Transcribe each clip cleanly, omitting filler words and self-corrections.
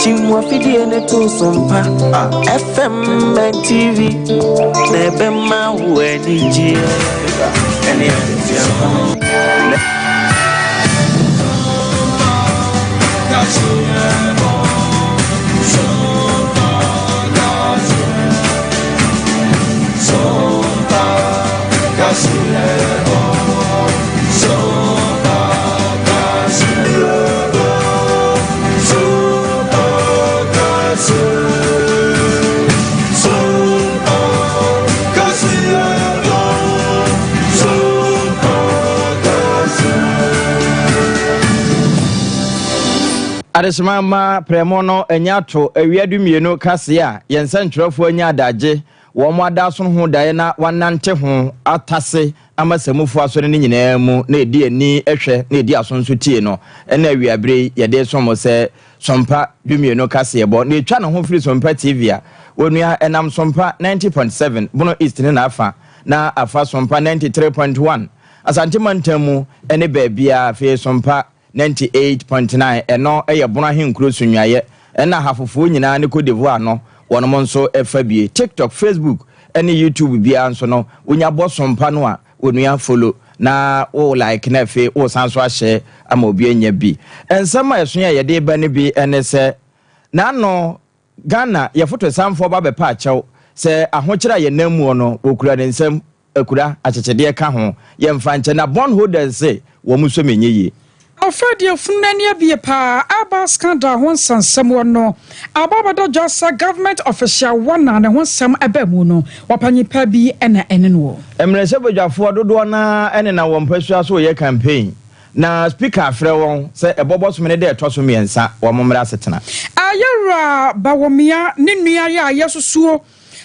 Chimwa fidi ene to Sompa FM and TV Nebema weni ji Eni Adesimama Promotional enyato ewiadu mienu kasia yensentwerefo anya adaje wo mo adaso ho dae na wanante ho atase amasamufu asore ni nyina mu na edi ani ehwe na edi asonso tie no na awiabre yede somo se Sompa dumienu kasia bo na etwa no ho firi Sompa TV a wonua enam Sompa 90.7 Bono East ne na afa Sompa 93.1 asante mantamu ene baabia fe Sompa 98.9 eno eye bono ahenkuro sunwaye ena hafofo nyina ne Cote d'Ivoire no wono nso efabie TikTok, Facebook ene YouTube bia nso no wonya bo Sompa no a wonua follow na wo like na fe wo sanso a share ama obi anya bi ensama yesonya ye de ba ne bi ene se na no Ghana ye foto samfo ba be pa achew se ahokyera ye namu no okura ne nsam akura achechede ka ho ye mfa nche na bondholders se wo muso menye Ofedia funani abie pa Airbus scandal ho sansam wono ababado josa government official wana ne ho sam abamu no wapanyipa bi ena enenwo emrese bodwafo dodo na ene na wompasu aso ye campaign na speaker afre won se ebobo somene de etoso miensa wo momra setena ayera bawomia ne nua ya yesusuo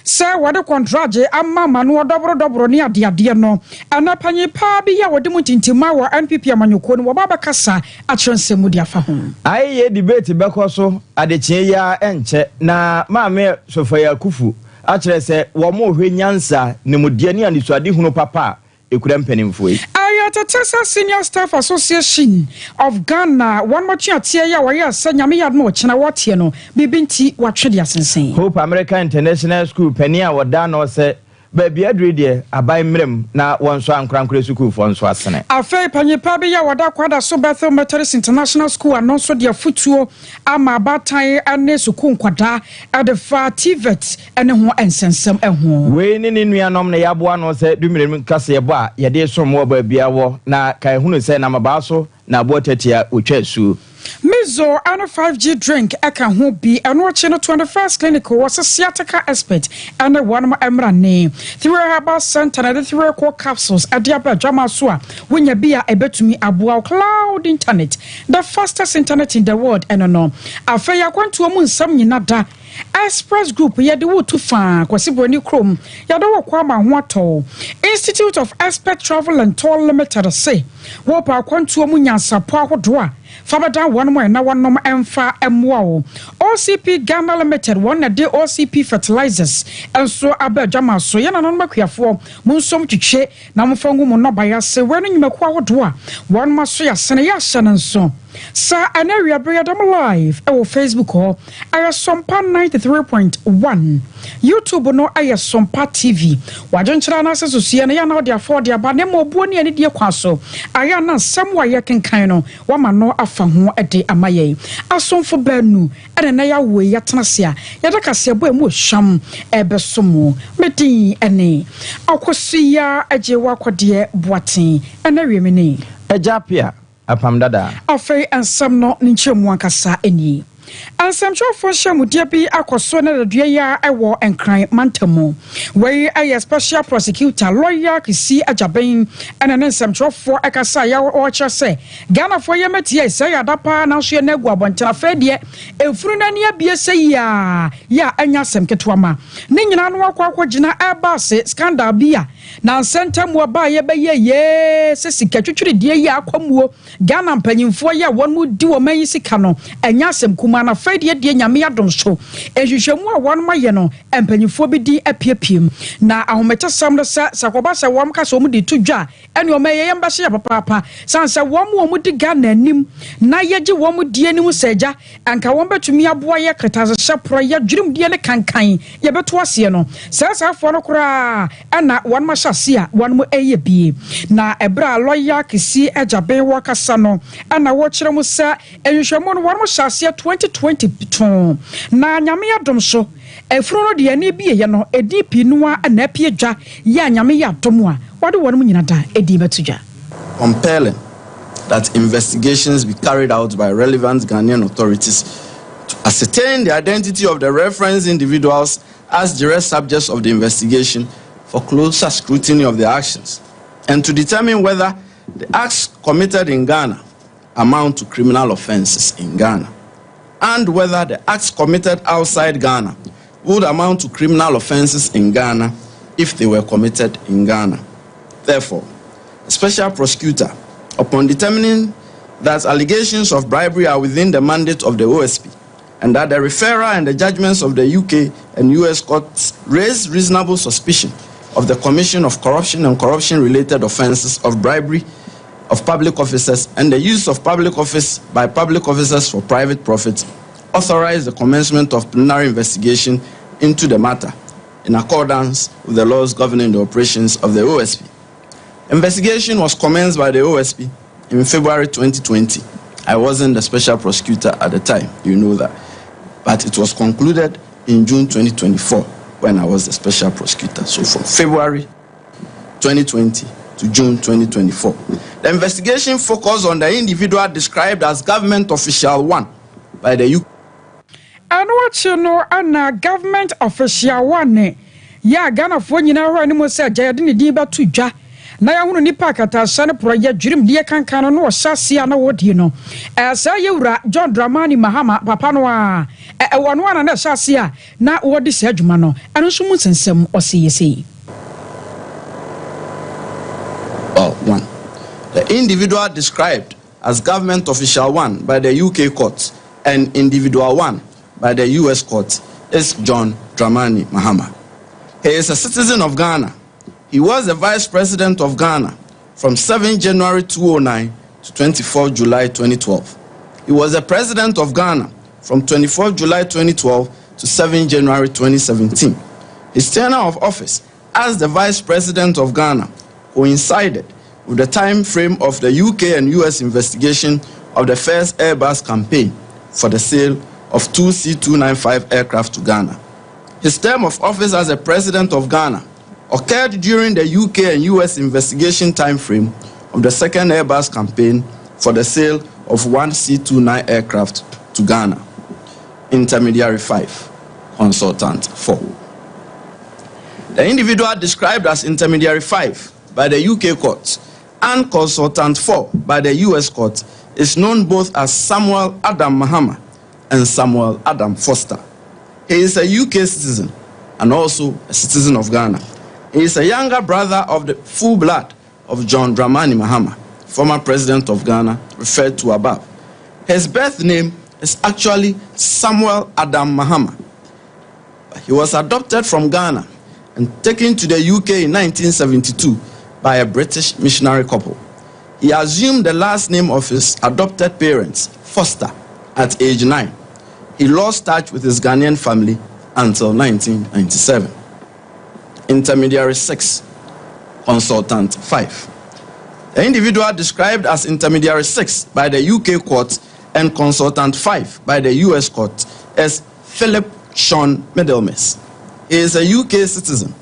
se wade kontraje amma manu dobro ni ade no anapanyi pa bi ya wade mutintima wa NPP amanyoko no baba kasa akyerensemu dia fa ho aye debate bekoso adechie ya enche na maame Sofia Kufu akyere se wo mo hwe nyansa ne mudie ni anisuade hunu papa ekura mpanimfo yi Ayatata Senior Staff Association of Ghana one more atie ya waya sanyame ya no chena watie no bibinti watwede asensen Hope American International School penia wada no se baby adrede abai mrem na wonso ankrankre school fo nso asene afei panyipa bi ya wada kwada so Bethel Methodist International School anonso dia futuo ama abatan ane sukun kwada adefa TVET ene ho ensensem eho we ni nuanom na yaboa no se dumirem kase yebo a yede somo ba bia wo na kai hunu se na maba so na abo tatia otwa su Mizo and a 5G drink eka ho bi and watching a 21st clinical was a sciatica expert and a one emra name. 3 herbal center and 3 core capsules at the Jama Swa when you be a betumi abua cloud internet, the fastest internet in the world and no. Afeya kwantu omu sam nyinada Express Group yede wo to fa kwasi broni krom yede wo kwa ma ho ato Institute of Expert Travel and Tour Limited say wo pa kwantu omu nyansapo ahodo Fabada one more na one nom emfa emwa OCP Ghana Limited one na de OCP fertilizers enso abadwama so ye na no makuafo munsom twitwe na mfangu mu no baya se wenu nyimako ahodo a one maso ya sene ya hyana nso sa anaria breadam live e wo Facebook ho aya Sompa 93.1 YouTube no aya Sompa TV wajonchira na asesusie na ya na odi afford ya ba ne mo buo ne ani die kwaso aya na samwa ye kenkan no wa ma no afa ho ede amaye asomfo banu ene na ya we ya tenase a ya da kase bo emu hwam ebesomo medin ene akosia ajewa kwode boaten ene wiemene ejapia apam dada afei ansam no nchemu ankasa eni Ansamcho for shamudia bi akoso na dadua ya ewo enkran mantamu we a special prosecutor lawyer kisi ajaben and an ansamcho for akasa ya o cha say Ghana for yemeti say adapa na so na gu abontana fedie efuru na ne abie say ya anya sem ketwama ne nyina no akwa Airbus scandal bia na sentem wo ba ye ye se sikatwetwere die ya akwamuo Ghana mpanyimfo ya won mu di wo man sika no anya sem kuma na fedi de nyame adom so ehwehwemu a won maye no empanyifo bi di apiapiem na ahomecha sam no sakoba se wom ka so mu di tudwa ene o meye yemba hye papa sanse wom di Ghana anim na yeje wom die anim seja anka wom betumi aboa ye ketaze hyepro ye dwurum die ne kankan ye beto ase no sasafo no kora ana won ma hyase a won mo eye bie na ebra lawyer kisi ejabe wakasa no ana wo kire mu sa ehwehwemu no won mo hyase 2020 na nyame adom so efuro no de ne bie ye no edipi noa na apie dwa ya nyame ya dom a wode won mo nyina da edi betudwa compelling that investigations be carried out by relevant Ghanaian authorities to ascertain the identity of the referenced individuals as direct subjects of the investigation for closer scrutiny of their actions, and to determine whether the acts committed in Ghana amount to criminal offenses in Ghana, and whether the acts committed outside Ghana would amount to criminal offenses in Ghana if they were committed in Ghana. Therefore, a special prosecutor, upon determining that allegations of bribery are within the mandate of the OSP, and that the referral and the judgments of the UK and US courts raise reasonable suspicion of the commission of corruption and corruption-related offenses of bribery of public officers and the use of public office by public officers for private profit, authorize the commencement of preliminary investigation into the matter in accordance with the laws governing the operations of the OSP. Investigation was commenced by the OSP in February 2020. I wasn't the special prosecutor at the time, you know that. But it was concluded in June 2024 when I was the special prosecutor. So from February 2020 to June 2024. The investigation focused on the individual described as government official 1 by the UK. And what you know, and government official 1, ya Ghana for you know, and you said, Jadini Diba to Ja. Na ya hunu nipa kata sane proye dwurim die kankana no hyase na wodi no sa yewura John Dramani Mahama papa no a wono ana na hyase a na wodi se adwuma no eno so mu nsensem oseyesei. Well, 1. The individual described as government official 1 by the UK court and individual 1 by the US court is John Dramani Mahama. He is a citizen of Ghana. He was the Vice President of Ghana from 7 January 2009 to 24 July 2012. He was the President of Ghana from 24 July 2012 to 7 January 2017. His tenure of office as the Vice President of Ghana coincided with the time frame of the UK and US investigation of the first Airbus campaign for the sale of 2 C-295 aircraft to Ghana. His term of office as the President of Ghana occurred during the UK and US investigation time frame of the second Airbus campaign for the sale of 1 C-29 aircraft to Ghana. Intermediary 5, Consultant 4. The individual described as Intermediary 5 by the UK court and Consultant 4 by the US court is known both as Samuel Adam Mahama and Samuel Adam Foster. He is a UK citizen and also a citizen of Ghana. He is a younger brother of the full blood of John Dramani Mahama, former president of Ghana, referred to above. His birth name is actually Samuel Adam Mahama. He was adopted from Ghana and taken to the UK in 1972 by a British missionary couple. He assumed the last name of his adopted parents, Foster, at age 9. He lost touch with his Ghanaian family until 1997. Intermediary 6, Consultant 5. The individual described as Intermediary 6 by the UK court and Consultant 5 by the US court is Philip Sean Middlemas. He is a UK citizen.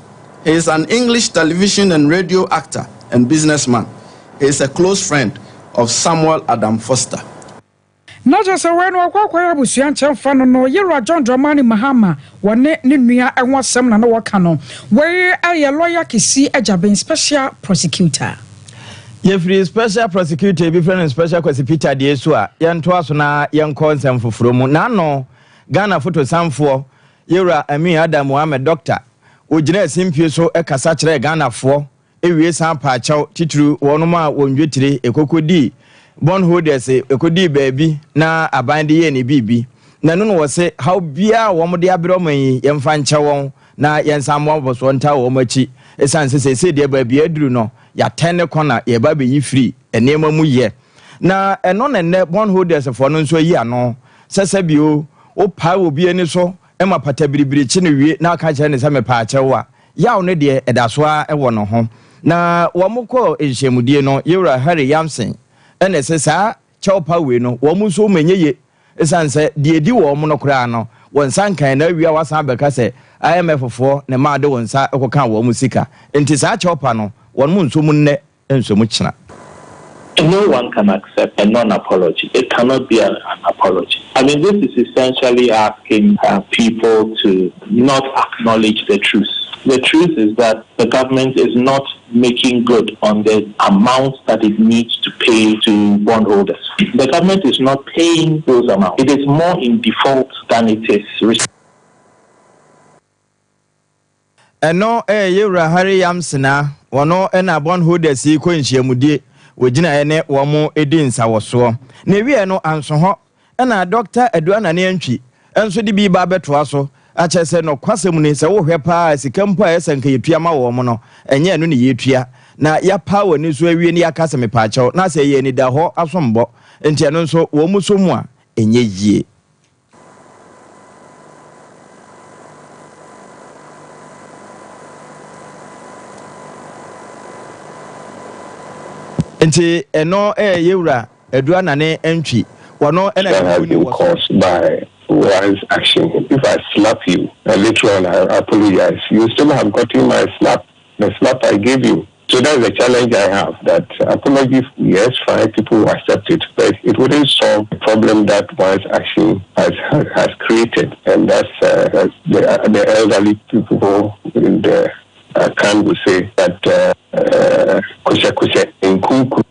He is an English television and radio actor and businessman. He is a close friend of Samuel Adam Foster. Not just a when wakwa abusuan chemfa no yero John Dramani Mahama wone ne nua enwo sem na no waka no we aye lawyer kisi ajaben special prosecutor. Yefri special prosecutor bi friend special prosecutor de so a yento aso na yenko nsem foforo mu na no Ghana photo samfo yero Ami Adam Mohammed doctor ogina simpie so ekasa kire Ghana fo ewie san pa achaw titru wonoma wonwetire ekokodi Bondholders ekodi baabi na abande ye ne bibi na no wo se how bia wo mo de abro man yemfa nche won na yensam wo so nta wo machi esan se de ba bia aduru no ya tene kona ye ba be yi free enema mu ye na eno ne bondholders for no nso yi ano sese bio o pa obi ani so e ma pata biribiri chi ne wie na aka kire ne se me pa achewa yaw ne de edaso a e wo no ho na wo mo ko enhyemudie no yewra Harry Yamson ene se sa chawpa we no wo mo so menyeye esan se de edi wo mo no kura no won san kan na wia wasan beka se IMF fo ne ma de won sa ekokan wo mo sika enti sa chawpa no won mo nso mu nne enso mu kina. No one can accept a non-apology. It cannot be an apology. I mean, this is essentially asking people to not acknowledge the truth. The truth is that the government is not making good on the amount that it needs to pay to bondholders. The government is not paying those amounts. It is more in default than it is. No, Yewra Harry Yamsona, wano ena bondholders ko nhyiamudie wogina ene wo mo edi nsawoso na wie no anso ho ena Dr. Aduana ne antwi enso de bi ba beto aso a chese no kwasem ni se wo hwe pa sikampa esenka yetua ma wo mo no enye no ne yetua na ya power ni so awie ni akase me pa chaw na se ye ni da ho asombo enti eno nso wo mu so mu a enye yie. Enti eno Yewra Aduana ne antwi wano ena been caused by one's action. If I slap you and later on I apologize, you still have gotten my slap, the slap I gave you. So that's the challenge I have, that apology, yes, fine, people will accept it, but it wouldn't solve the problem that one's action has created. And that's the elderly people in the can will say that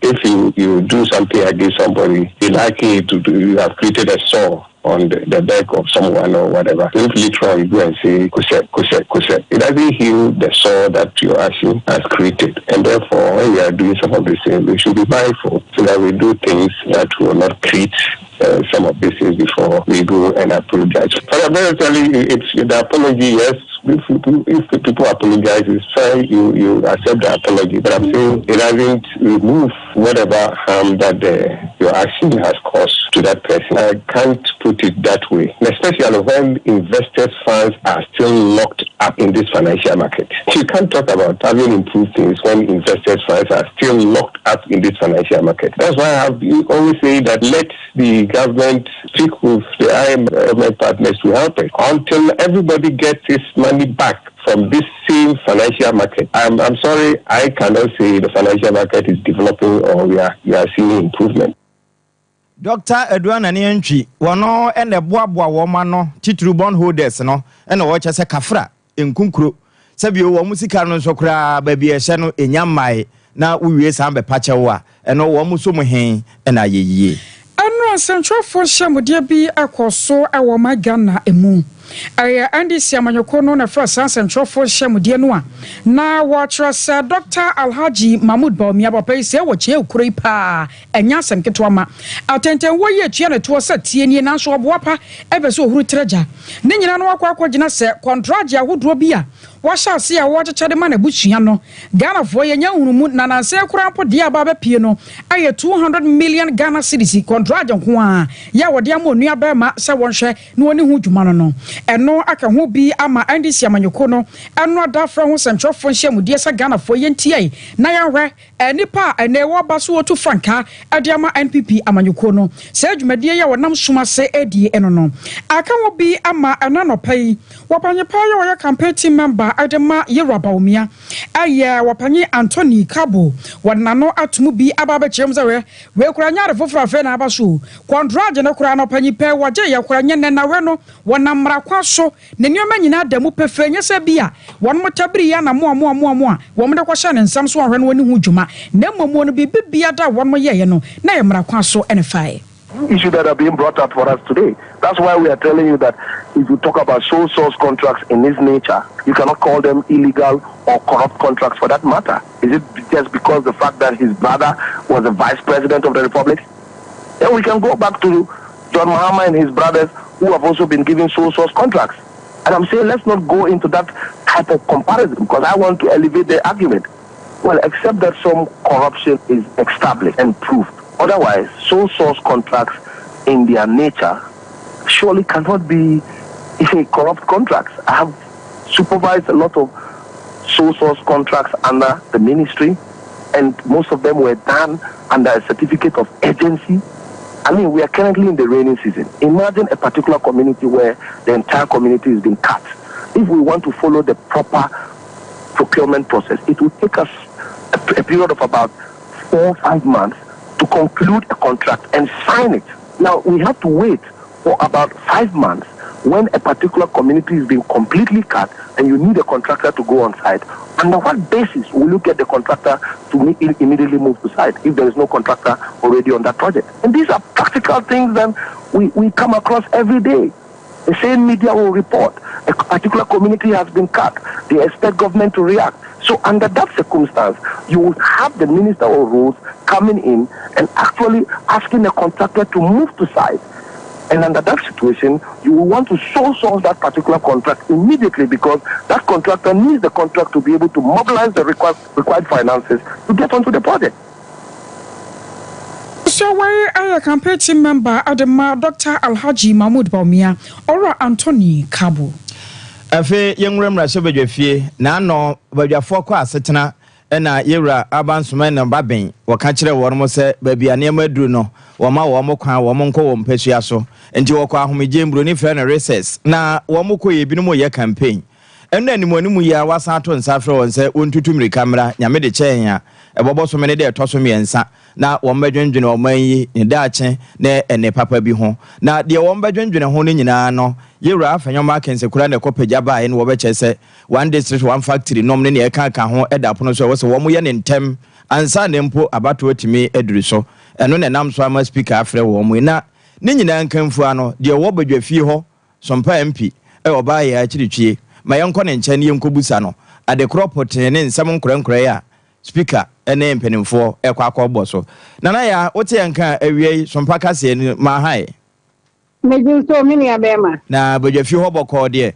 if you do something against somebody, you're likely you have created a sore on the back of someone or whatever. If literally you go and say kuse, it doesn't heal the sore that your action has created. And therefore, when we are doing some of these things, we should be mindful so that we do things that will not create some of these things before we go and apologize. Fundamentally, it's the apology, yes. If people apologize, it's fine, you accept the apology. But I'm saying it doesn't remove whatever harm that your action has caused to that person. I can't put it that way, especially when investors' funds are still locked up in this financial market. You can't talk about having improved things when investors' funds are still locked up in this financial market. That's why I always say that let the government speak with the IMF partners to help it until everybody gets its money back from this same financial market. I'm sorry, I cannot say the financial market is developing or we are seeing improvement. Dr. Aduana ne antwi wono ene boaboa wo ma no titru bondholders no ene wo chese kafra enkunkuro sabio wo musika no nso kra ba bi ehye no enyamai na uwie sambe pachewo a eno wo muso mu hen ena yeyie Anno Centralfo Shamudie bi akoso ewo magana emu aya andi siamanyoko no na fra Centralfo Shamudie no a na watrasa Dr. Alhaji Mahmoud Bawumia papa ise wo che ukuri pa enya asem keto ama atenten wo ye tua na to sa tie nie na so oboapa ebe so ohuru treja ne nyina no akwa gina se contract ahodo bi a washa se a wo chechede ma na buchia no Ghana fo ye nya hurumu na na se kura mpo dia ba ba pie no aye 200 million Ghana cedis contract nko a ya wode amonu aba ma se wonhwe na woni hu dwuma no eno aka ho bi ama andi siamanyoko no eno ada fra ho Centralfo Shamudie sa Ghana fo ye ntiai na ya hwe nipa ene wo ba so otu franka ade ama NPP amanyoko no se adwumadie ya wonam soma se edie eno no aka ho bi ama ananopai wapanye pa ya wo campaign team member adema Yewra Bawumia aye wapanye Anthony Kabo wanano atumu bi ababa chemza we kura nyare fofra fe na abaso kondraje na kura no panyi pe waje ya kura nye na we no wonamra kwaso ne nioma nyina damu pefe nya se bia won motabiri ya na mo wo mde kwasha ne nsam so ahwe no woni hu dwuma na momo no bibia da won mo ye no na ye mra kwaso ene fae issue that are being brought up for us today. That's why we are telling you that if you talk about sole source contracts in this nature, you cannot call them illegal or corrupt contracts for that matter. Is it just because the fact that his brother was the vice president of the republic? Then we can go back to John Mahama and his brothers who have also been given sole source contracts. And I'm saying let's not go into that type of comparison because I want to elevate the argument. Well, except that some corruption is established and proved. Otherwise, sole source contracts in their nature surely cannot be corrupt contracts. I have supervised a lot of sole source contracts under the ministry, and most of them were done under a certificate of agency. I mean, we are currently in the rainy season. Imagine a particular community where the entire community is being cut. If we want to follow the proper procurement process, it will take us a period of about 4 or 5 months to conclude a contract and sign it. Now, we have to wait for about 5 months when a particular community is being completely cut and you need a contractor to go on site. Under what basis will you get the contractor to immediately move to site if there is no contractor already on that project? And these are practical things that we come across every day. The same media will report a particular community has been cut. They expect government to react. So under that circumstance, you will have the Minister of Roads coming in and actually asking the contractor to move to site. And under that situation, you will want to sole source that particular contract immediately because that contractor needs the contract to be able to mobilize the required finances to get onto the project. So why are a campaign team member Adema Dr. Alhaji Mahmoud Baumia or Anthony Kabo? Afe yenwura sebedwefie na no badwafo kwa asetena na yewura abansoma na baben waka kire wormo se babia ne maduru no woma wo kwan wo nko wo mpasua so enti wo kwa ahomegye mbro ni frɛ na recess na wo ko ye binom ye campaign enu animonimu ya wasa to nsa frɛ won se wontutumri kamera nyame de kyɛn a ebobo so me ne de toso miensa na wo mbadwendwene wo manyi ne daache na ene papa bi ho na de wo mbadwendwene ho ne nyinaa no yewura afanyoma kense kura na kopagya baa ne wo be kyese one district one factory nom ne ne eka ho edapono so wo se wo mo ye ne ntem ansa ne mpo abato atimi aduru so eno ne nam so ama speaker afrɛ wo mo na ne nyinaa nkamfu ano de wo badwafie ho Sompa MP oba ya achiritwie ma yenko ne nkyɛ ne yenkobusa no ade kropot ne nsɛm nkorankora ya speaker ene mpenimfo ekwa akɔbɔ so nana ya wote yanka awie Sompa kase ni ma hai meju so mini abema na badwafi ho bɔkɔ de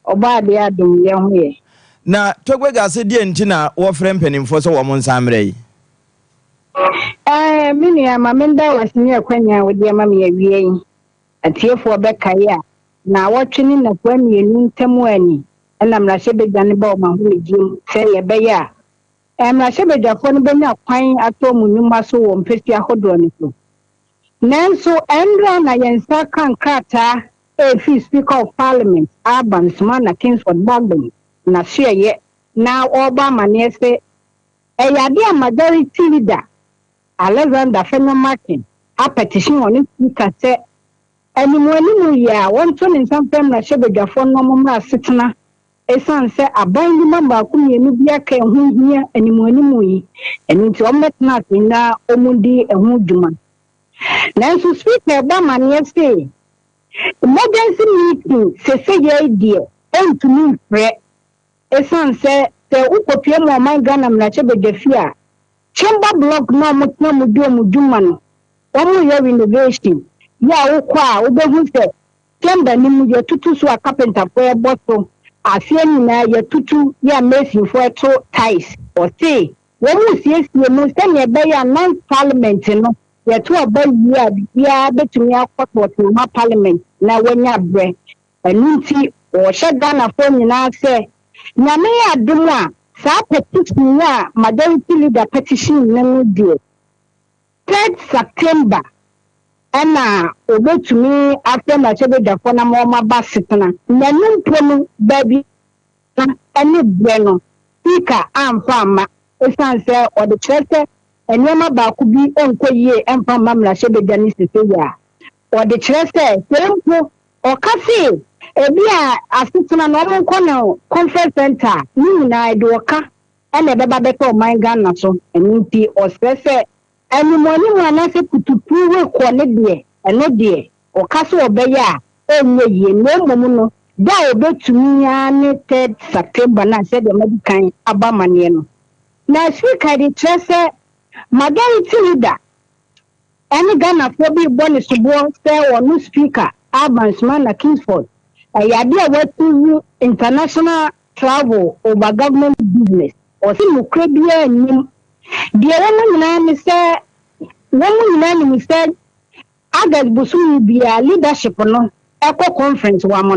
oba de adum ye ho ye na togwega se de nti na wo frɛ mpenimfo so wo mo nsamre yi mini ama menda wasini akwanya wo de ma me awie yi atiefo bɛka ya na wɔtwene na kwa mienu ntamu ani ɛna mrahye bedwane ba o ma ho ejim sɛ ye bɛya mrahye bedwafo no bɛnya kwan atɔ mu nyuma so wɔ mpesi ahodoɔ ne so nanso ɛndra na yɛnsa kan krata efi Speaker of Parliament Airbus na Kingsford Bogdan na hweye na ɔba amane sɛ ɛyade a majority leader Alexander Fenomakin a petition on Speaker sɛ animuanimu ya wonto ne nsampem na hyebedwafo no momra setena esan sɛ aban ni mamba ko mienu bia ka ho hia animuanimu yi eni nti ommetena na omudi ehu dwuma nanso Speaker ba mane sɛ emergency meeting sese ye die entumi frɛ esan sɛ ukopie mo man Ghana mra hyebedwafi a chamber block no motena mudi omudwuma no omo ye renovation ya ukwa ubehu se temba ni mu ye tutu so a carpenter for e bottom afie ni na ye tutu ya mason for to ties or say wo mu siesie mu se ne be ya non parliament no ye to oba ya betumi akɔtɔ na parliament na wanya bre anunti o hye Ghana for nyina se nyame ya dum a sa petition ya majority leader petition na no die 3 September ana obetumi after na hyebedwafo na ma ba setena na numpo no baby ani breno Speaker amfa ama esan sɛ ɔde kyerɛ enema ba ku bi enkoyie emfa mamra hyebedwani sese ya ɔde kyerɛ sɛ tempo ɔkase ebi a asetena no ɔmo no conference center ni nyina de ɔka ɛna bɛba bɛtɔ ɔman Ghana so ɛnti ɔsɛ sɛ animoni mu anase kutupu we ko ne de eno de o kaso obeya enye ye no mom no da obetumi ya ne 3 September na se de medikan abamane no na Speaker de trese majority leader eni Ghana fo bi boni subo se onu Speaker Airbus man Kingsford. A idea what to international travel over government business. Or see Mukrabia and the woman said, woman said, August Busu be a leadership no eco conference one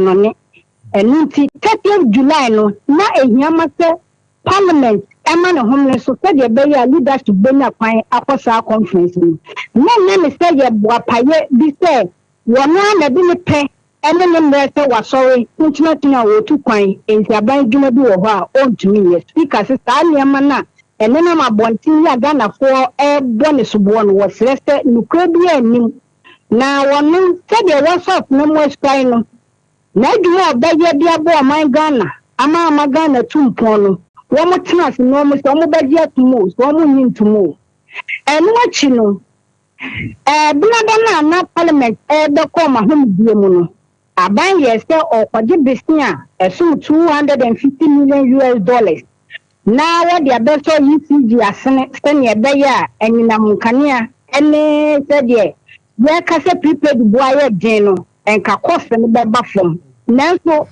and 30th July no na a yamase Parliament Emma homeless so said the Bay leadership Benya Pine Apostle conference. No name say ye Wapaye be said, one na be pay and then there was sorry, intimate now to coin in the bank do own to me, speaker sister Yamana, and then I'm a bontin Ghana for a bonus one was rested Nukrabia. Now, one said there was up no more spine. Now, you have begged dear boy, my Ghana. I'm a Ghana 2 One more chance, no more, some begged to move, one more need to move. And what you know, Bladana, not Parliament, the comma home dear I buy yes, or for the business, soon $250 million. Now, what the best for UCG are sending a bayer and in a Mucania, and they said, yeah. Where can say prepaid boy Jeno and Kakos and the Buffum? Nanso,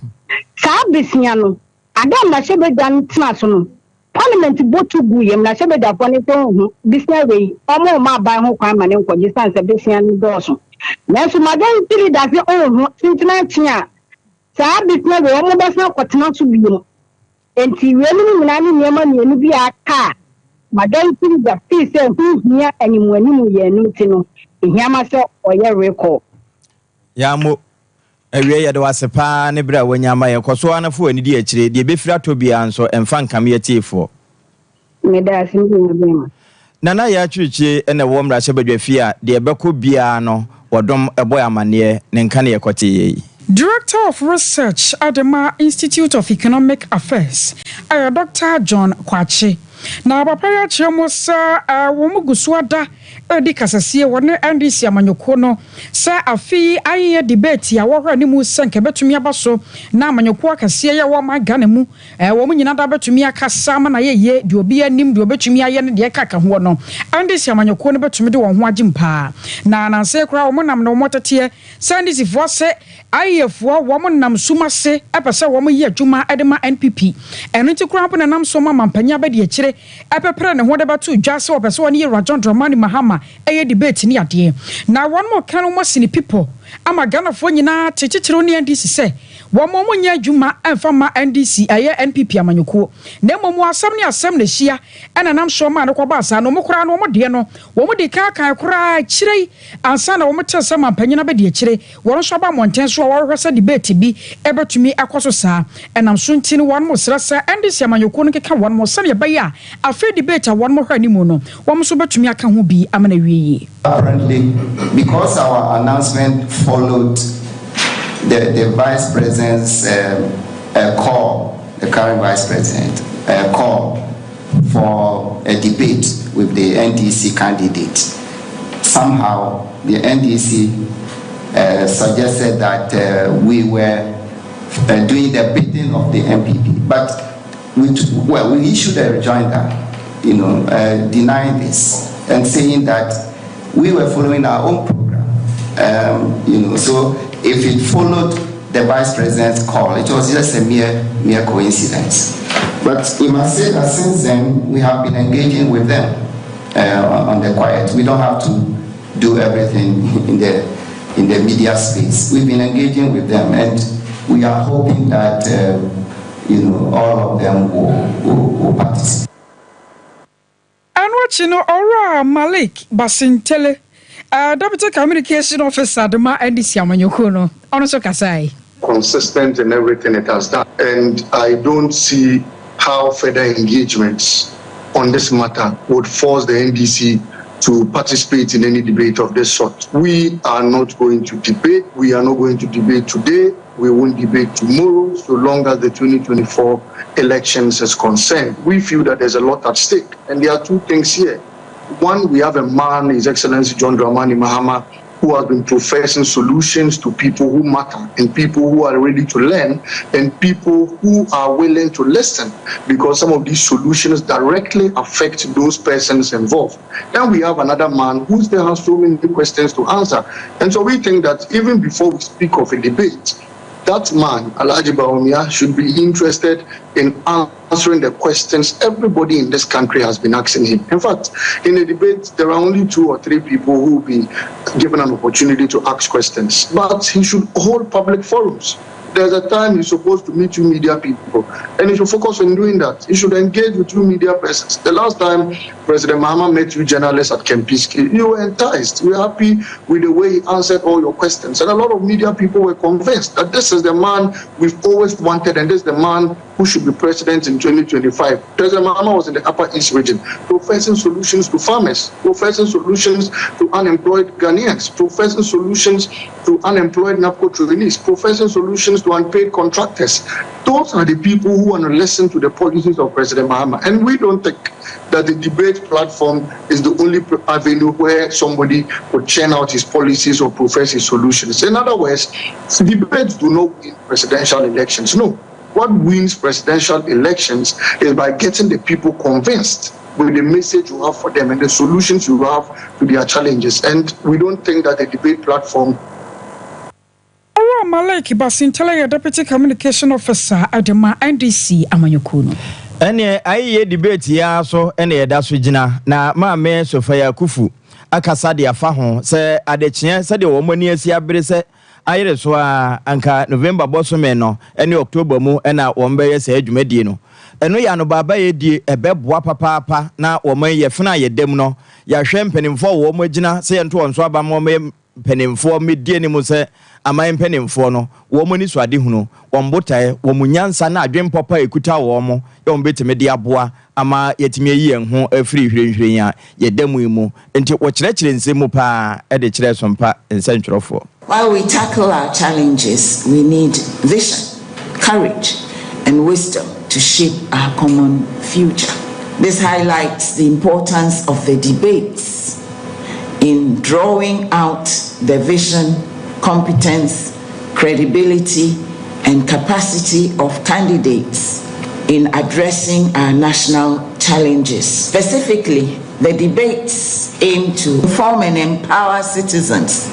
Sabisiano, I don't know Shabba done Snasono. Parliament bought to William, Nashabba upon its own business way, or more my by home crime and for distance of Bisian Dawson. Nanso, Madame Tilly does your own since 19 years. Sabis never almost not what not to be. And she really Nani Yaman and be a car. Madame Tilly the face and who's near any money, Nutino. Yamasa or your recall. Yamu, a way at was a pan, Nebra, when Yamaya Kosoana for any dear trade, the Bifra to be answer and fan come here tea for. Nana Yatrici and a warm Rashabia, the Abaco Biano, or Dom a boy amania, Nankania Cotti. Director of Research at the Ma Institute of Economic Affairs, Dr. John Kwachi. Na papaya chemo sa womu guswada edi kasasie wone NDC amanyoko no sa afi aye debate ya wo hwa ni mu senke betumi abaso na amanyoko akasie ya wo magane mu wo mu nyina da betumi akasa ma na ye de obi anim de obetumi aye ne de kaka ho no NDC amanyoko no betumi de won ho agimpa na nanse kura wo mu nam no motete sa NDC fo se aye fo wo mu nam sumase epese wo mu ye adwuma edema NPP eno ti kura po na nam so ma mampanya ba de akire epepre ne ho de batu dwase opese woni ye John Dramani Mahama eye debate ni ade na one more kan mo sini people ama Ghana fo nyina chichichiro ni NDC se wo mo nya adwuma emfa ma NDC aye NPP amanyoko na mo asam ni asam na hia ena nam so ma ne ko ba sa no mo kura no mo de no wo mo de kan kura chirei ansa na wo mo tese ma panyina be de chire wo so ba monten so wo hwesa debate bi ebetumi akoso sa enam so ntini one mo srasa NDC amanyoko no keka one mo sane ba ya afi debate one mo hwa ni mu no wo mo so betumi aka ho bi amana wiye. Apparently, because our announcement followed the vice president's call, the current vice president, call for a debate with the NDC candidate. Somehow, the NDC suggested that we were doing the bidding of the MPP. But we issued a rejoinder, denying this and saying that we were following our own program. So if it followed the vice president's call, it was just a mere coincidence. But we must say that since then, we have been engaging with them on the quiet. We don't have to do everything in the media space. We've been engaging with them, and we are hoping that all of them will participate. And watching Ora Malik Basintele, Deputy Communication Officer, the Ma NDC Amanyoko no, also Kasai. Consistent in everything it has done, and I don't see how further engagements on this matter would force the NDC to participate in any debate of this sort. We are not going to debate. We are not going to debate today. We won't debate tomorrow, so long as the 2024 elections is concerned. We feel that there's a lot at stake, and there are two things here. One, we have a man, His Excellency John Dramani Mahama, who has been professing solutions to people who matter, and people who are ready to learn, and people who are willing to listen, because some of these solutions directly affect those persons involved. Then we have another man who still has so many questions to answer. And so we think that even before we speak of a debate, that man, Alhaji Bawumia, should be interested in answering the questions everybody in this country has been asking him. In fact, in a debate, there are only 2 or 3 people who will be given an opportunity to ask questions. But he should hold public forums. There's a time he's supposed to meet 2 media people, and he should focus on doing that. He should engage with 2 media persons. The last time President Mahama met 2 journalists at Kempiski, you were enticed. We were happy with the way he answered all your questions. And a lot of media people were convinced that this is the man we've always wanted, and this is the man who should be president in 2025. President Mahama was in the Upper East region, professing solutions to farmers, professing solutions to unemployed Ghanaians, professing solutions to unemployed NAPCO trainees, professing solutions to unpaid contractors. Those are the people who want to listen to the policies of President Mahama. And we don't think that the debate platform is the only avenue where somebody could churn out his policies or profess his solutions. In other words, debates do not win presidential elections. No. What wins presidential elections is by getting the people convinced with the message you have for them and the solutions you have to their challenges. And we don't think that the debate platform. Malaki Basintele, Deputy Communication Officer at the NDC Amanyukuno. Ene ayi debate ya so ene da so gina na ma me Sofia Kufu akasa de afa ho se adechie se de wo mani asi abere se ayere so a anka November bosome no ene October mu ena wo mbeye se adwumadie no eno ya no baba ye die ebeboa papa na wo man ye fena ye dem no ya hwe mpanimfo wo magina se ento onso aba mo mpanimfo medie ni mu se amayin penimfo no wo mani so ade hunu wo mbotae wo munyansa na adwen papa ekuta wo mo ye wo betime de aboa ama yetime yi enho afiri hwehwehwen a ye damu imu enti wo kyerɛkyerɛ nsemu pa e de kyerɛ Sompa nsɛntwerɛfo. While we tackle our challenges, we need vision, courage, and wisdom to shape our common future. This highlights the importance of the debates in drawing out the vision, competence, credibility, and capacity of candidates in addressing our national challenges. Specifically, the debates aim to inform and empower citizens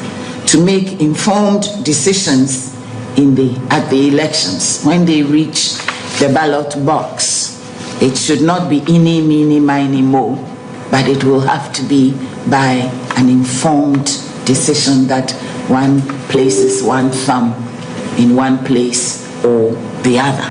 to make informed decisions at the elections. When they reach the ballot box, it should not be eeny, meeny, miny, mo, but it will have to be by an informed decision that one places one thumb in one place or the other.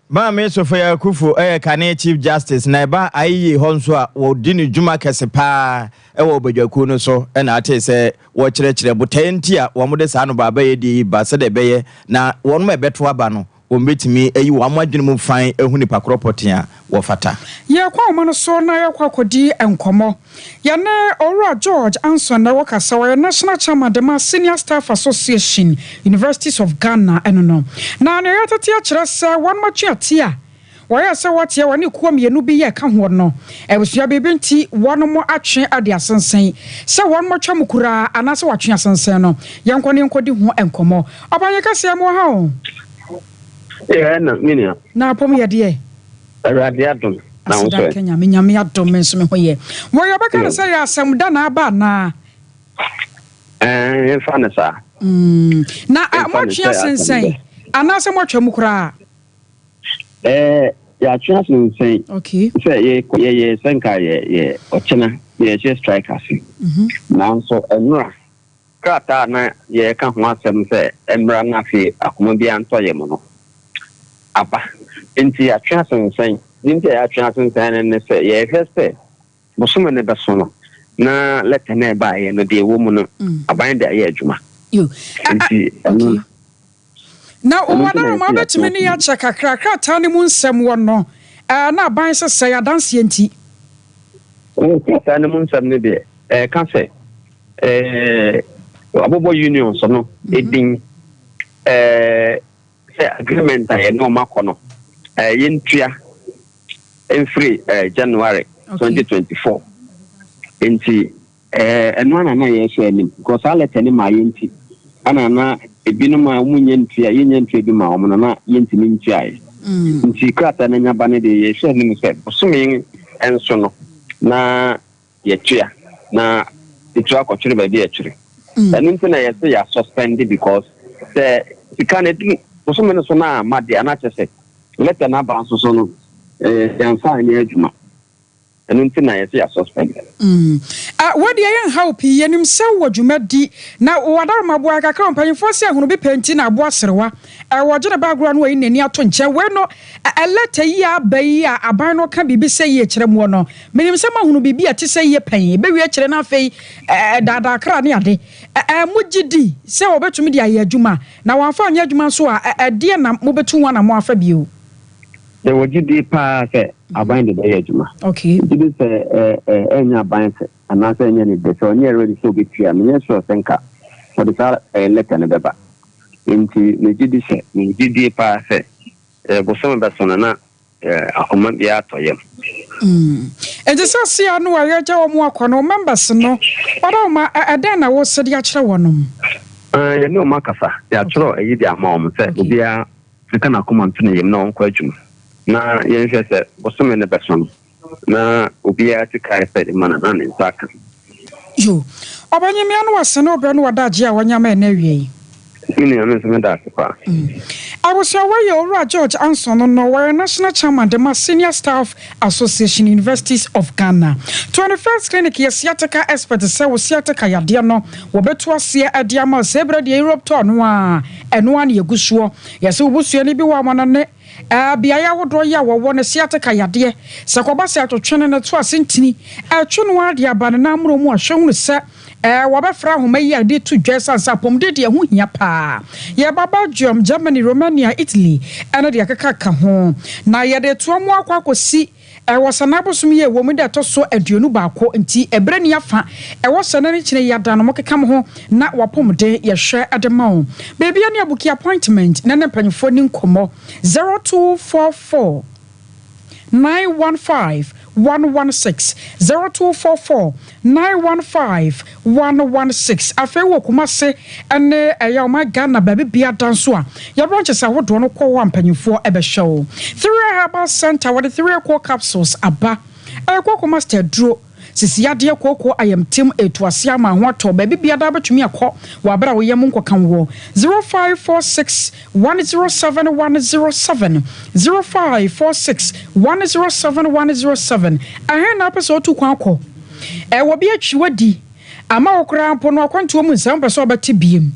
Mame Sofia Kufu Kane Chief Justice na eba ayi honso a wo dini djuma kese pa wo badwaku no so na ate se wo kyerɛkyerɛ botenti a wo mode sa no baba ye di ba se de beye na won ma beto aba no wo betimi ayi wo amadwene mu fan ehu ni pakropoten a wo fata ye kwa mo no so na ye kwa kodi enkomo ye ne Owura George Anson na wakasa wa National Chairman de Senior Staff Association Universities of Ghana enono na ne yatete a kyerɛ se won ma tuatia waya se watie wani kuo mienu bi ye ka ho no ebusua bebe nti won mo atwe ade asensen se won mo twam kura anase watwe asensen no ye nkone nkodi ho enkomo obanye kase mo ha o na minia na pom ye de radiatum na wo so Kenya menyame adom nso me ho ye mo ye beka se ya asem da na aba na fa na sa na mo atwe asensen anase mo twam kura ya chance no say okay say ye senka ye ochena ye strikers na so enura krata na ye ka ho asem say emra na fi akoma bia nto ye mo no apa enti ya chance no say enti ya chance no say ne say ye hwese musume ne beso no na leta na ba ye no de wo mu no aban da ye adwuma you enti okay na o wadaro ma betime ni ya cheka krakra ta ne mu nsem wo no na ban se se ya danse enti o ta ne mu nsem ne de ka se abobo union so no edin se agreement ay no makono yentua en free January 2024 enti and one and I share him because I let any my inti. Anna, a binoma union tree, a union tree, my woman, intimate jai. She cut an abanity, share him said, assuming and so na yet chair. Na the truck or children by the actually. And internet say are suspended because the can't do for so many sona, Maddy, and I just say, let an abans or so, and sign the edgema. And internet say are suspended. What the young help ye and himself what you met di now what are my work company for say who be painting a boisserwa. I was in a background way in near Tuncha where no a letter ya bay a barno can be say ye cheremono. Many someone who be at to say ye pay, baby a cherena fay dada craniade. Mujidi say over to media ye juma. Now I found Yajuma so a dear move to one and more for you. There were GD pass a bind the Yajuma. Okay. It is any bind and not any the so near ready so be clear. Yes, so thank you for the car a letter and the into the GD pass was some of the sonana a command the art. And just see I know I got more no members no. But I then I was said the actual one. You know, Macasa, the actual a mom said, will be a can come to name no question. Na yen said was some in the person. Na ubia to carry the man and in sack. You Obanyamian was no brand what that year when you may know ye. I was aware you George Anson on Norway National Chairman the Senior Staff Association Universities of Ghana. 21st clinic yes Yataka expert say was Yataka Yadiano Wobetua Sia Adiama Zebra the Europe Tonwa and one Yagusho. Yes, who was any be one biaya wodro ya wo na siateka yade sakobasa atotwene ne to asentini atwonwa de abane na amro mu ahwehunu se wabefra homa yi ade to dwesa sapom de ho hia pa ye baba Germany Romania Italy ene de akaka ho na ye de to mu akwakosi wasana bosom ye wo mu de to so aduonu baako nti ebre ne yafa wasana ne kine yada no mokeka ho na wapom de ye hwe adema baby ani abuki appointment na ne panyfo ni nkomo 0244 915 116 0244 915 116 afewo kuma se ene eya ma Ghana baby bia danso a ya branches a wodo no kwo wampanyfo ebe hwew 3 Herbal Center with 3 core capsules aba ekwo master duro sisi yade koko ayam tim etuasia ma ho to baby bia da betumi akọ wa bra wo yem nkokan wo 0546 107 107 0546 107 107 ahen na pese otu kwan akọ wo bia twiwadi ama okra mpo no akwanto mu nsam pese obati biem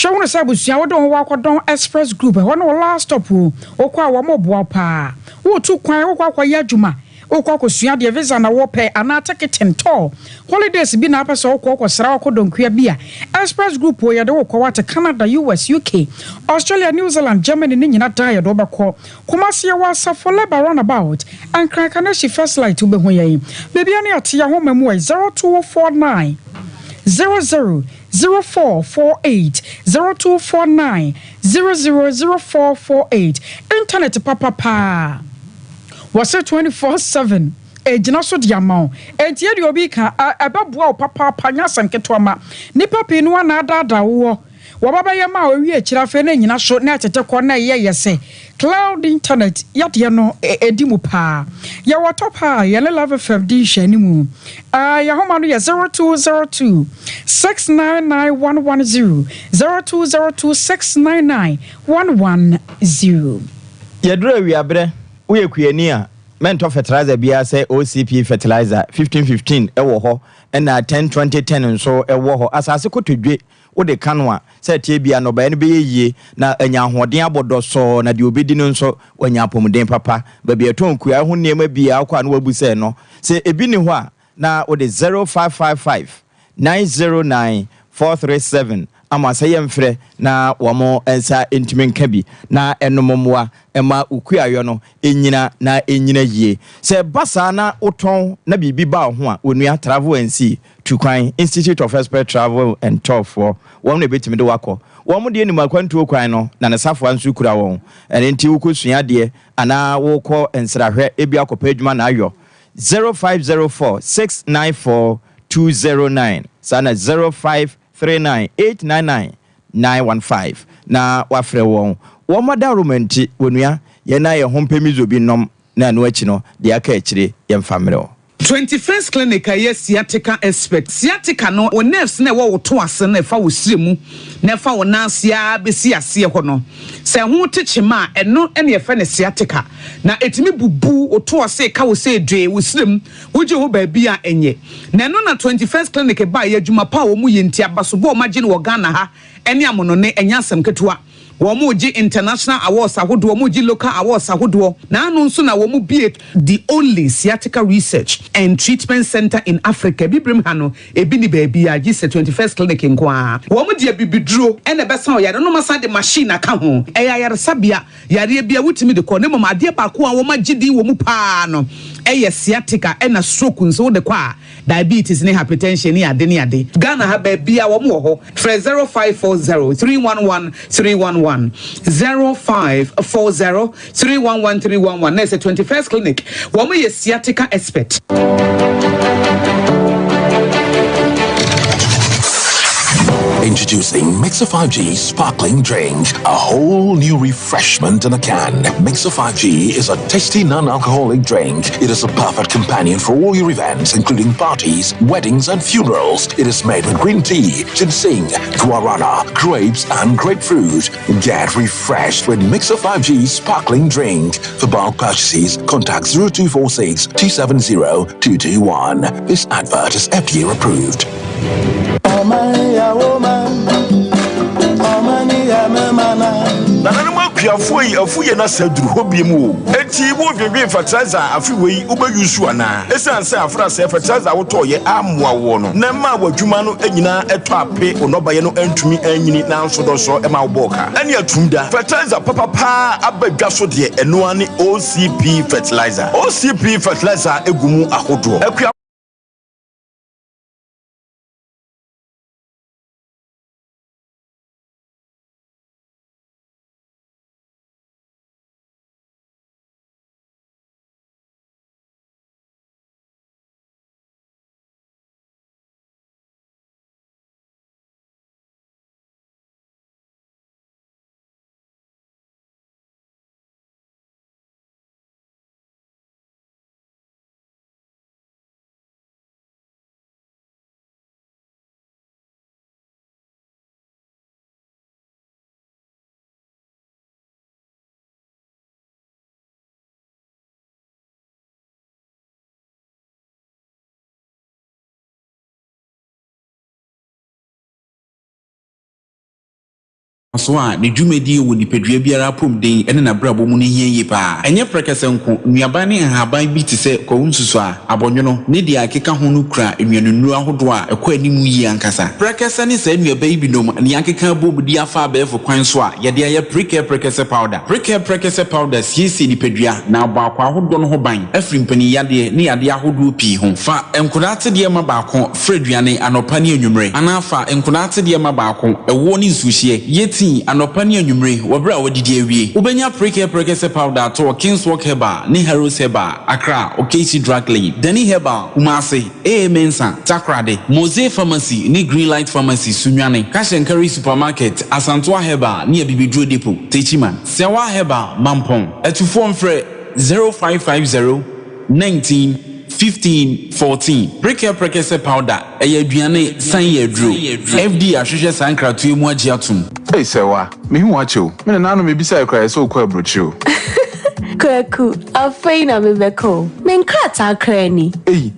hwe wo sabu sua wo don wo akodon express group ho no last stop wo okwa wo moboa pa wo tu kwan wo kwa ya adwuma okwa sua de visa na wo pe ana ticket to holidays bi na apese okwa sra okodonkua bia express group wo ye de okwa wate Canada US UK Australia New Zealand Germany ni nyina da ye do bekọ kumase wa safo labor runabout and Krakanashi first light ube ho ye baby ani ate ya ho mamu 0249 000448 0249 000448 internet papa was 24/7 ejina so dia ma entie de obi ka ababua papa panya sanketo ma nipa pinu na adada wo baba ye ma owi akira fe na nyina so na tete ko na ye yese cloud internet yade no edimu pa ya wato pa ya le love fm di shani mu ya homa no ya 0202 699110 0202 699110 yadura wi abre uye kuyeni a mentor fertilizer bia say OCP fertilizer 1515 ewo ho na 102010 nso ewo ho asase kotodwe wo de kanwa say tie bia no ba ne be yie na anya hoden abodo so na de obedi no nso wanya apomden papa ba bia tonku a ho niema bia akwa na wabu say no say ebi ni ho a na wo de 0555 909 437 ama say mfre na womo ensa entimen kabi na enomomwa ema ukuayo no enyina na enyina yie se basa na uton na bibi ba ho a onua travel and see tukwan Institute of Expert Travel and Tour for won na betimi de wakọ won de enim akwantu okwan no na ne safo ansu kura won enti ukosua de ana wokọ ensrahwe ebi akọpa adwuma na ayo 0504 694 209 sana 0539899915 na wafrɛ wɔn da romanti wonua yɛna yɛ hompemizo bi nom na no achi no de aka akyire yɛmfa mmerɛ 21st clinic aye sciatica expert sciatica no o nerves na wo to ase na fa wo siremu na fa wo nansia besi ase ho no se ho techima eno ene ye fa ne sciatica na etimi bubu o to ase ka wo se dwe wo sirem wo je ho ba bia enye na eno na 21st clinic ba ye adwuma pa wo mu ye ntia baso bo ma gye ne wo Ghana ha ene amono ne enya asem ketewa Womuji international awards ahodo womuji local awards ahodo na anu nso na womu be the only sciatica research and treatment center in Africa bibrim hano ebi ni baby agi se 21st clinic nkoa womu de bibiduro ene besa o yare no masa de machine aka ho eyayare sabia yare bia wutimi de ko ne mama ade ba ko a woma gidi womu pa no eye sciatica ena stroke nso de kwa diabetes ne hypertension ne ade Ghana ha baby a womu ho 0540 311 311 0540 311 311. There's a 21st clinic. Woman is sciatica expert. Introducing Mixer 5G Sparkling Drink, a whole new refreshment in a can. Mixer 5G is a tasty non-alcoholic drink. It is a perfect companion for all your events, including parties, weddings, and funerals. It is made with green tea, ginseng, guarana, grapes, and grapefruit. Get refreshed with Mixer 5G Sparkling Drink. For bulk purchases, contact 0246 270 221. This advert is FDA approved. Afuye afuye na saduru hobi mu enti wo dwedwe fertilizer afiwe uba yusu ana esanse afra se fertilizer woto ye amwa wo no na ma wadwuma no anyina eto ape onobaye no antumi anyini na nso do so e ma woboka ani atumda fertilizer papa abadwa so de eno ane OCP fertilizer egumu ahodo so a ne dwumadi wo nipadua biara pom den ene na brabo mu ne hieye pa enye prekese nko nuaban ne haban bi te se kwunsusu a abonwono ne dia akeka ho no kura enwanunu ahodo a ekwa animu yi ankasa prekese ne se nuaban bi nom ne akeka bobudi afa abefo kwan so a ye de aye prekese powder siesi nipadua na abakwa ahodo no ho ban afri mpani yade ne yade ahodo pi ho fa enkodate de ma baako freduane anopa ne anwumre anafa enkodate de ma baako ewo ne nsuhie yeti anopani anwumre wobra wodidi awie ubenya prekese powder to Kingswalk Heba ni Heroes Heba Accra Okesi Drug Lane Dani Heba Umase Mensa Takrade Mose Pharmacy ni Greenlight Pharmacy Sunwane Kashenkari Supermarket Asantwa Heba ni Abibidro Depot Techiman Sewa Heba Mampong etufo mfre 0550 19 15 14 prekese powder aduane san yedro FD ahwehwe sankratu emu agiatum Hey sewa me hu acho me na no me bisa ekra so kwa brochu Kwaku afei na mebeko me nkrata krani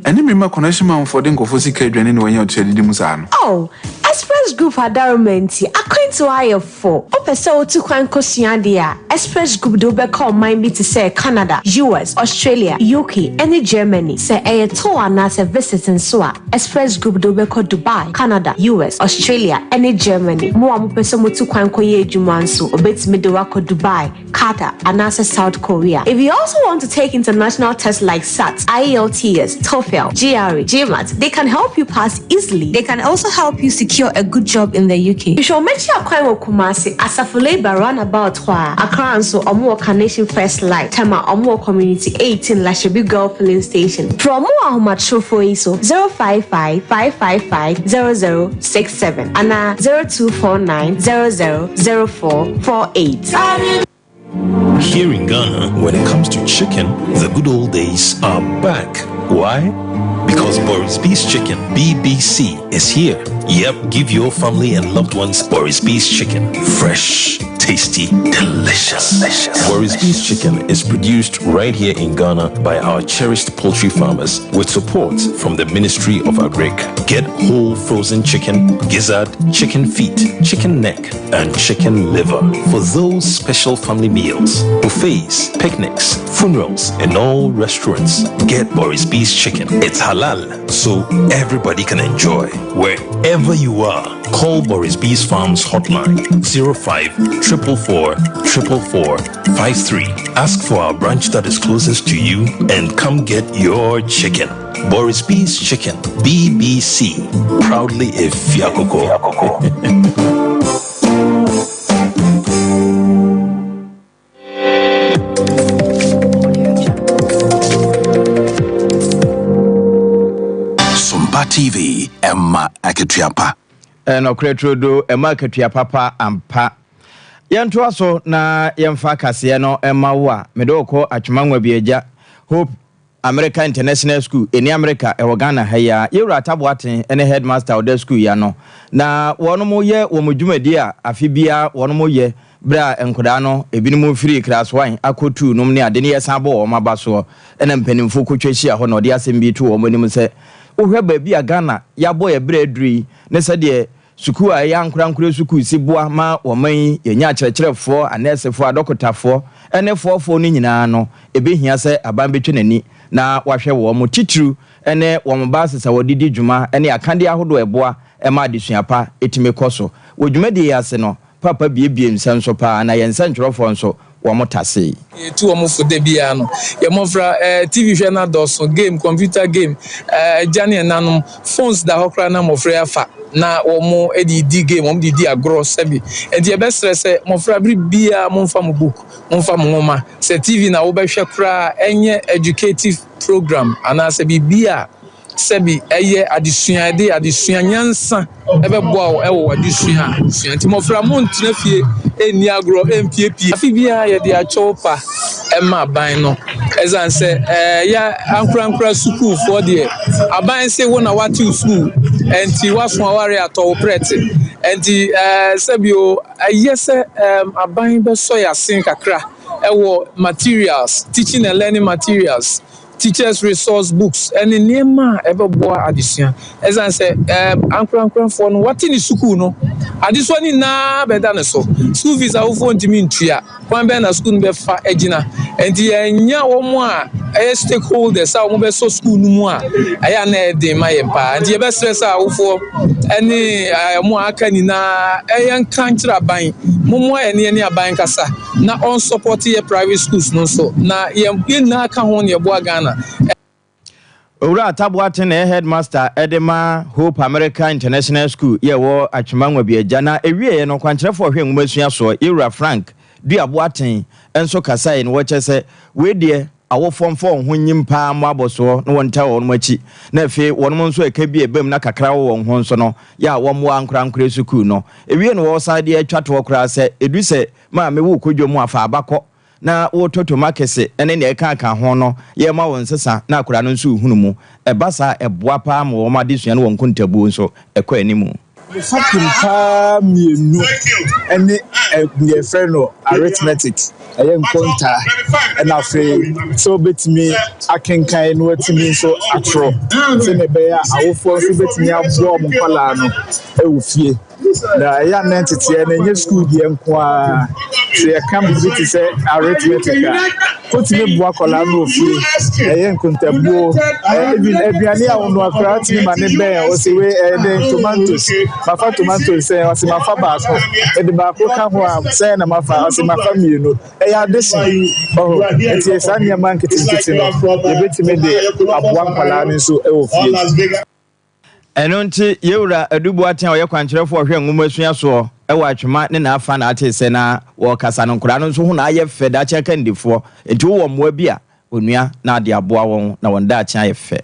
eni me ma connection man for den kofo sika aduane ne wanya otwedi musa no Oh Express Group Adarumenti akwanti wire for opese otu kwan kosua dia Express Group do be call mind be to say Canada US Australia UK and Germany say to ana se visiting so Express Group do be call Dubai Canada US Australia and Germany mo am pese motu kwan koye adwuma nso obetimi de wako Dubai Qatar and South Korea. If you also want to take international tests like SAT, IELTS, TOEFL, GRE, GMAT, they can help you pass easily. They can also help you secure a good good job in the UK. You should mention a crime of Kumasi as a full labor runabout where Accra and so Omo Carnation First Light, Tama Omo Community 18 Lashabi Girl Filling Station. From Omo Ahmad for ISO 055-555-0067 and 0249-000448. Here in Ghana, when it comes to chicken, the good old days are back. Why? Because Boris B's Chicken, BBC, is here. Yep, give your family and loved ones Boris B's Chicken. Fresh, tasty, delicious. Boris B's Chicken is produced right here in Ghana by our cherished poultry farmers with support from the Ministry of Agric. Get whole frozen chicken, gizzard, chicken feet, chicken neck, and chicken liver for those special family meals, buffets, picnics, funerals, and all restaurants. Get Boris B's Chicken. It's halal, so everybody can enjoy. Wherever you are, call Boris B's Farms hotline 05-444-444-53. Ask for our branch that is closest to you and come get your chicken. Boris B's Chicken, BBC, proudly a Fiakoko. TV Emma Aketiapa. No Cretrodo Emma Aketiapa ampa. Yantoa so na yemfa kase no Emma wa medoko atwemanwa bieja Hope America International School eni America e Ghana haya yewra taboaten ene headmaster of the school ya no na wono mo ye wo modwumadi a afibia wono mo ye bra enkoda no ebinumu free class 1 akotu nom ne ade ne yesabo wo mabaso ene mpanimfo kotwehia ho no de asembi tu wo monim se uhwe baabi a Ghana ya boy ebre adri ne se de suku a ya nkura suku siboa ma woman yenya kyerkyerefo anesefo adokotafo ene fofo no nyina no ebehia se aban betwe nani na wahwe wo mo titru ene wo ba sesa wodidi dwuma ene akande ahodo eboa ema adesuapa etime koso wodwumadi yase no papa biebie nsanso pa na yensa ntwerofo nso wo motase tu wo mo fode bia no ye mo fra TV hwe na doso game computer game jani nanom phones da hokra na mo fra afa na wo mo edi game mo di agro sebi enti e be stress mo fra bia mo mfa mo book mo mfa mo ngoma se TV na wo be hwe kra enye educative program ana se bia sebi eye adesua nyansa ebe boa ewo adesua nti mo fra mo ntena fie eni agro MPP afi bia ye de achopa ema ban no ezan se ya ankra school for the aban se wona wati school enti waso aware ato prete enti sebio ayese aban be so ya sin kakra ewo materials teaching and learning materials teachers resource books and in nema everboa addition as I say ankran for no what in the school no this one na better na so school fees are for ntimi ntua kwan be na school be fa agina and enya wo mo a stakeholders a wo be so school no mu a aya na e dey my pa and e be stress a wo for any mo aka ni na eyan kantra ban mo ene aban kasa na on support your private schools no so na ye na aka ho ne bo Ghana. Owura taboaten na headmaster Edema Hope America International School ye wo atwemanwa bieja na ewie no kwankyerefo hwe nwumasua so Ewura Frank duaboaten enso kasai no wochese we de awofomfo ho nyimpa mo aboso no wonta wo no machi na afi wono nso eka bi ebem na kakra wo ho nso no ya wo mo ankra school no ewie no wo side atwato wo kra se edu se ma me wo kodwo mu afa abakọ na wo toto makese ene ne eka ho no ye ma won sesa na akura no nso hunu mu ebasa eboa pa ma wo ma desua no won kontabu nso ekọ animu fakim pa mienu ene ye friend arithmetic aye nkonta na fe so betimi akenkan no watimi so atro se ne be ya awofo so betimi abo mo kwala no ewufie na ya nentity na nye school die nko a se kam biti se arithmetic kotime bua kwala no ofie aye nkontabuo even aduane a wono akra timi ma ne be o se we the tomatoes mafa tomatoes se o se mafa ba ko e de ba ko ka ho a se na mafa o se mafa mienu ya desi oh eti sanya market no ye betime de aboa kwala no so e ofie ɛno nti yɛwura adubu aten a ɔyɛ kwankyerɛfoɔ hwɛ nwoma asua soɔ ɛwɔ atwema ne naafa na ate sɛ na wɔkasa no nkora no nso ho na ayɛ fɛ da kyɛ kandifoɔ nti wowɔ mmoa bi a onua na ade aboa wɔn na wɔn da akye ayɛ fɛ.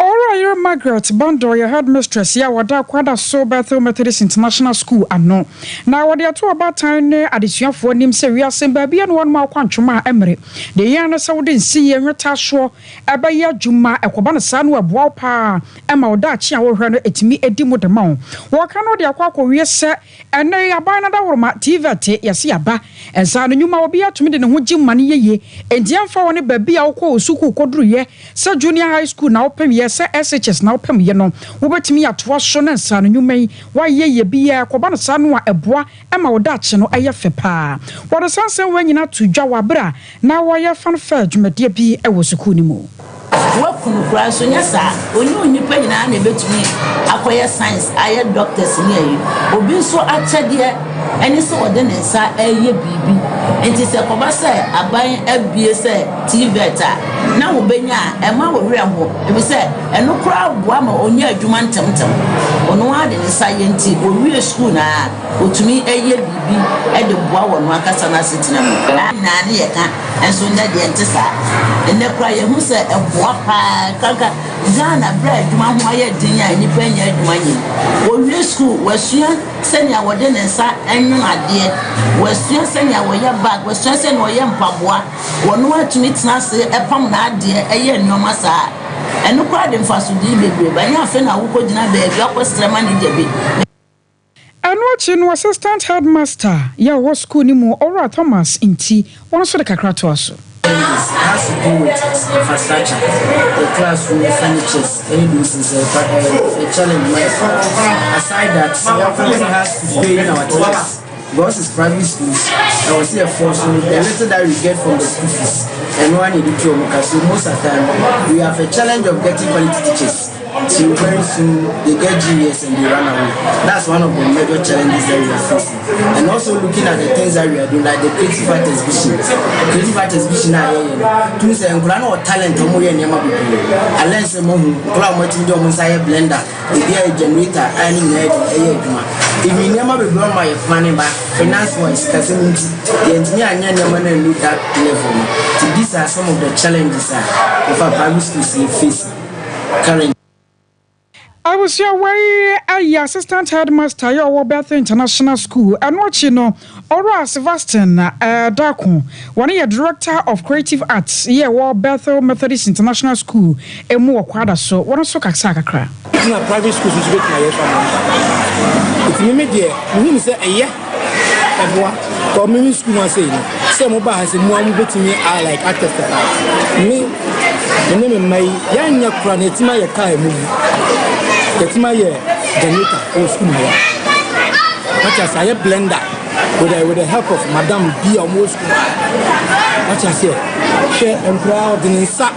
Ora Margaret Bondo, your headmistress, ya wada kwada so Bethel Methodist International School ano. Na wade to about time adisuafo nim se wiase ba bia no one ma kwantwoma emre. De yan no se wode nsi enweta so eba ya dwuma ekoba no sa no aboa pa ema wada achi a wo hwe no etimi edi mu de ma wo. Wo ka no de akwa wie se ene yaban na da woroma TVT yase yaba ensa no nyuma obi atumi de ne ho gimma ne yeye endiamfa woni ba bia wo ko osuku koduru ye se junior high school na opem ye se SHS na opem ye no wobetimi atoa so na nsa no nyuma yi wa ye bia koba no sa no a eboa ema woda achi no eye fe pa wodo sansen wanyina to dwa wabra na wo ye fan fa dwumade bi e wo suku ni mu wakunu kura so nya sa oni pa nyina na betumi akoye science aye doctors ni ayi obi so akyede eni so wode ne nsa eye bibi enti se koba se aban abie se tveta na wo benya e ma wo weremo e bi se eno kura boa ma onya adwuma ntemtem ono ade ne sa ye nti owie school na otumi eye bibi e de boa wo no akasa na sitina mu na ne ye ka enso na de ntesa ene kura ye hu se eboa kaka Ghana bread dwuma ho aye din ya ni panya dwuma nyi wo school wasua senia wode ne nsa enwu ade wasua senia wo ye bag wasua senia wo ye mpaboa wono atumi tena se epam na ade eye nneoma saa eno kwa de mfasodi bebre banya afa na wo ko gina ba bi akostrema ne debe. Anwachi no assistant headmaster ya wo school ni mu Ora Thomas inti won so de kakra to aso. Has to do with infrastructure, the classroom, furnitures, any business, a challenge. Aside that, we also have to pay in our teachers. Because it's private schools, I will see a force, so the little that we get from the school fees, and one in the so most of the time, we have a challenge of getting quality teachers. So very soon they get genius and they run away. That's one of the major challenges that we are facing. And also looking at the things that we are doing, like the creative art exhibition. Creative art exhibition are to say or talent or more than I learned some more blender, the generator, ironing head, if we never be blown by a planning back, finance wise, the engineer never look at level. So these are some of the challenges that our primary schools face currently. I was your way a assistant headmaster your Bethel International School and watching Ora Sebastian Darko, one year director of creative arts, yeah, Bethel Methodist International School, a more quadra so one so kakra. Private schools is with my family. It's immediate, we say a year. For me, school was saying, some of us in one bit me are like actors. Me, the name of my young Yakran, it's my car movie. It's my generator or school. Much as I blender with the help of Madame B. almost. Much as I share and proud in sack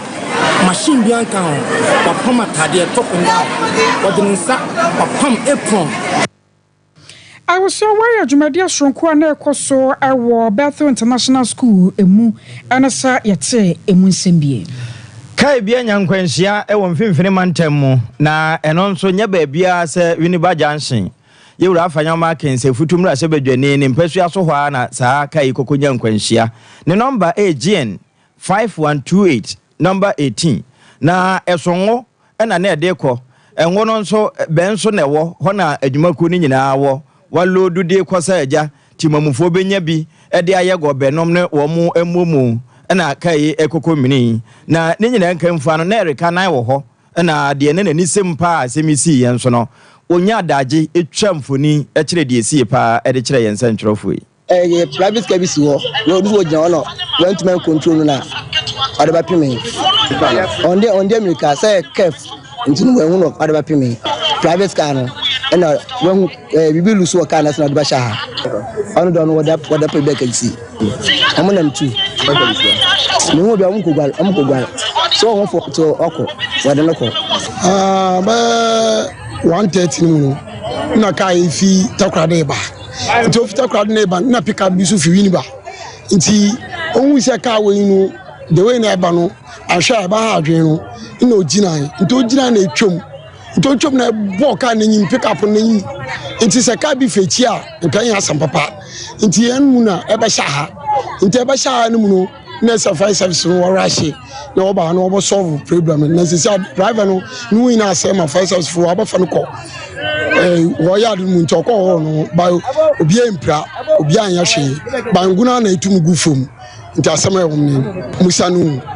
machine beyond count, but pump at the top and down, but in sack, but pump apron. I was so aware of Jumadia Shronko na ekoso ewo Bethel International School emu anasa yete emu nsembie. Kai bia nyankwanhia ewo mfimfini mantam na eno nso nya baabia se Winneba Junction. Yewura afanya ma kense futumra se badwane ne mpasu aso hwa na saa kai koko nyankwanhia. Ne number AGN 5128 number 18 na esongo ena na edekọ enwo no nso benso na ewo ho na adwumaku ni nyina wo walodu de kwasa aja timamufo benya bi ede ayego benom ne wo mu emumu na kai ekoko mini na ne nyina nkamfa no na erika nan wo ho na de ne nani sempa asemisi yen so no onya adaje etwamfoni ekire de esi pa ede kire yen sentropho yi private service wo no do ojan no went man control na adaba pimi on the America say kef ntinu we hu no adaba pimi private car no na when bibi lusu o car na adaba sha on don wada pe back see amonam tu me ho bia amkogwal so won for to oko wada no ko ba 130 no na kai fi takrade ba nti fi takrade ne ba na pick up bisu fi Winneba nti ohun se ka we nu the way na ba no ahwa ba ha adwen no na oginan nti oginan na etwom Don't you know walk and you pick up on him? It is a cabby feature, and can you have some papa? Into Muna, Ebashaha, into Ebasha, no, Nessa Five Service or Rashi, no, but no solve problem, and necessary driver no, knowing us, my Five Service for Abafanuko. Wayad Muntoko, by Obien Pra, Obian Yashi, Banguna, and Tumugufum, into Summer Musanu.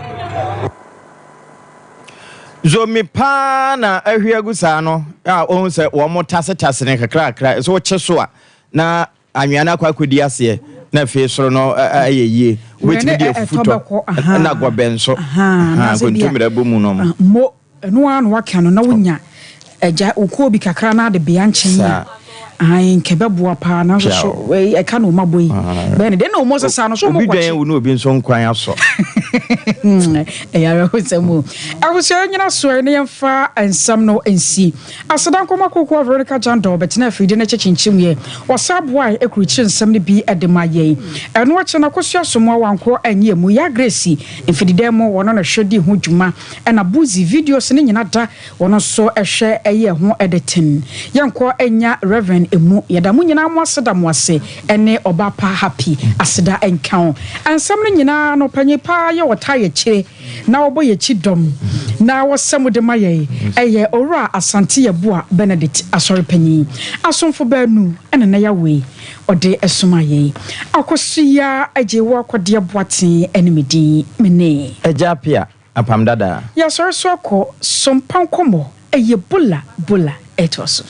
Zomi pa na ahwia gusano ohun se wo mo tase ne kakra so cheswa na anwana kwa kodi ase na fe soro no ayeye wetimi de fufuto na gobenso kontumira bomu no mo eno anu waka no na wonya eja okobi kakra na de bia nchen ai kebeboa pa na so we e ka no maboyi be ne de no mo sesa no so mo kwachi obi dan wo no obi nso nkwan aso ya hosemu awusia nyina so ne yemfa ensam no ensi asedan koma kokko Veronica Jando betina afide na chechinchim ye wasabwa ekruchi ensam ne bi edemaye eno wache na kosua somo wanko anye mu ya Grace infidide mo wono na hwedi ho dwuma na buzi videos ne nyina da wono so ehwe eye ho editing yanko enya Reverend emu yadamu nyina mo aseda mo ase ene obapa happy aseda enkan ensam ne nyina no panyipa ye wota chire na obo ye chidom na wasam de maye eye owura asante ye boa Benedict asori panyi asomfo banu ene na yawe ode esumaye akosia ajewo akode boaten enemedi mene ejapia apam dada ya sori so akọ sompa nkomo eye bula etoso